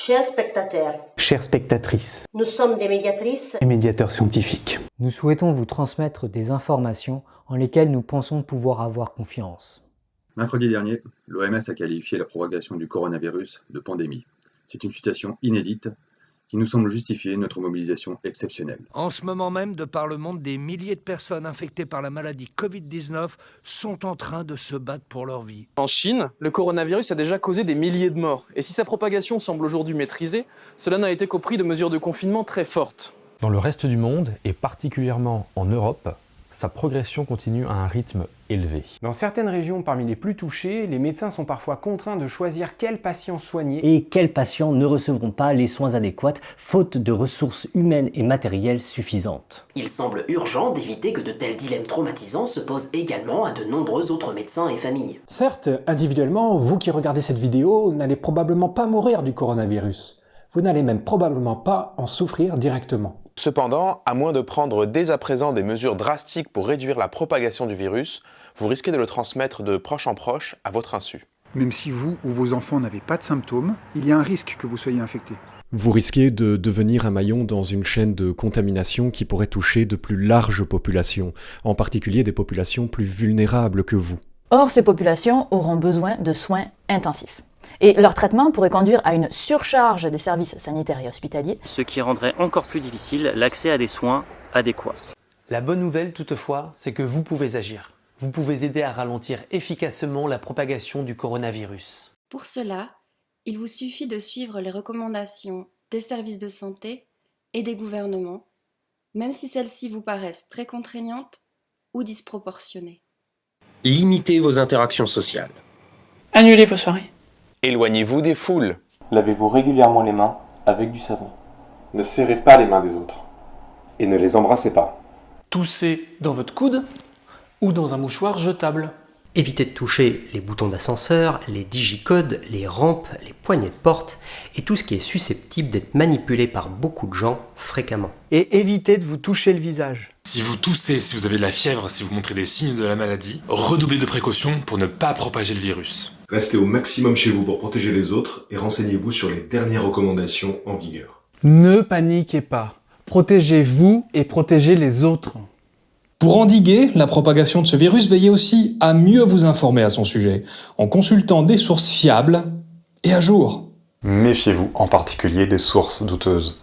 Chers spectateurs, chères spectatrices, nous sommes des médiatrices et médiateurs scientifiques. Nous souhaitons vous transmettre des informations en lesquelles nous pensons pouvoir avoir confiance. Mercredi dernier, l'OMS a qualifié la propagation du coronavirus de pandémie. C'est une situation inédite qui nous semble justifier notre mobilisation exceptionnelle. En ce moment même, de par le monde, des milliers de personnes infectées par la maladie Covid-19 sont en train de se battre pour leur vie. En Chine, le coronavirus a déjà causé des milliers de morts. Et si sa propagation semble aujourd'hui maîtrisée, cela n'a été qu'au prix de mesures de confinement très fortes. Dans le reste du monde, et particulièrement en Europe, sa progression continue à un rythme élevé. Dans certaines régions parmi les plus touchées, les médecins sont parfois contraints de choisir quels patients soigner Et quels patients ne recevront pas les soins adéquats faute de ressources humaines et matérielles suffisantes. Il semble urgent d'éviter que de tels dilemmes traumatisants se posent également à de nombreux autres médecins et familles. Certes, individuellement, vous qui regardez cette vidéo n'allez probablement pas mourir du coronavirus. Vous n'allez même probablement pas en souffrir directement. Cependant, à moins de prendre dès à présent des mesures drastiques pour réduire la propagation du virus, vous risquez de le transmettre de proche en proche à votre insu. Même si vous ou vos enfants n'avez pas de symptômes, il y a un risque que vous soyez infecté. Vous risquez de devenir un maillon dans une chaîne de contamination qui pourrait toucher de plus larges populations, en particulier des populations plus vulnérables que vous. Or, ces populations auront besoin de soins intensifs. Et leur traitement pourrait conduire à une surcharge des services sanitaires et hospitaliers, ce qui rendrait encore plus difficile l'accès à des soins adéquats. La bonne nouvelle toutefois, c'est que vous pouvez agir. Vous pouvez aider à ralentir efficacement la propagation du coronavirus. Pour cela, il vous suffit de suivre les recommandations des services de santé et des gouvernements, même si celles-ci vous paraissent très contraignantes ou disproportionnées. Limitez vos interactions sociales. Annulez vos soirées. Éloignez-vous des foules. Lavez-vous régulièrement les mains avec du savon. Ne serrez pas les mains des autres. Et ne les embrassez pas. Toussez dans votre coude ou dans un mouchoir jetable. Évitez de toucher les boutons d'ascenseur, les digicodes, les rampes, les poignées de porte et tout ce qui est susceptible d'être manipulé par beaucoup de gens fréquemment. Et évitez de vous toucher le visage. Si vous toussez, si vous avez de la fièvre, si vous montrez des signes de la maladie, redoublez de précautions pour ne pas propager le virus. Restez au maximum chez vous pour protéger les autres et renseignez-vous sur les dernières recommandations en vigueur. Ne paniquez pas. Protégez-vous et protégez les autres. Pour endiguer la propagation de ce virus, veillez aussi à mieux vous informer à son sujet, en consultant des sources fiables et à jour. Méfiez-vous en particulier des sources douteuses,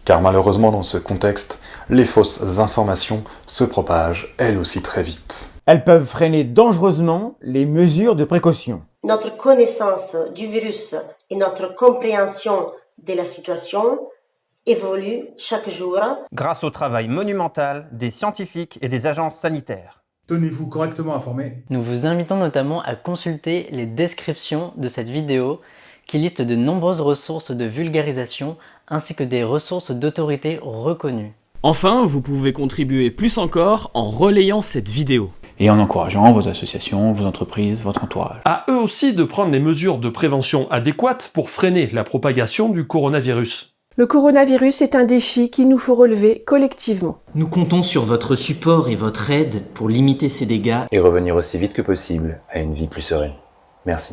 car malheureusement dans ce contexte, les fausses informations se propagent elles aussi très vite. Elles peuvent freiner dangereusement les mesures de précaution. Notre connaissance du virus et notre compréhension de la situation évolue chaque jour grâce au travail monumental des scientifiques et des agences sanitaires. Tenez-vous correctement informés. Nous vous invitons notamment à consulter les descriptions de cette vidéo qui listent de nombreuses ressources de vulgarisation ainsi que des ressources d'autorités reconnues. Enfin, vous pouvez contribuer plus encore en relayant cette vidéo. Et en encourageant vos associations, vos entreprises, votre entourage. À eux aussi de prendre les mesures de prévention adéquates pour freiner la propagation du coronavirus. Le coronavirus est un défi qu'il nous faut relever collectivement. Nous comptons sur votre support et votre aide pour limiter ces dégâts et revenir aussi vite que possible à une vie plus sereine. Merci.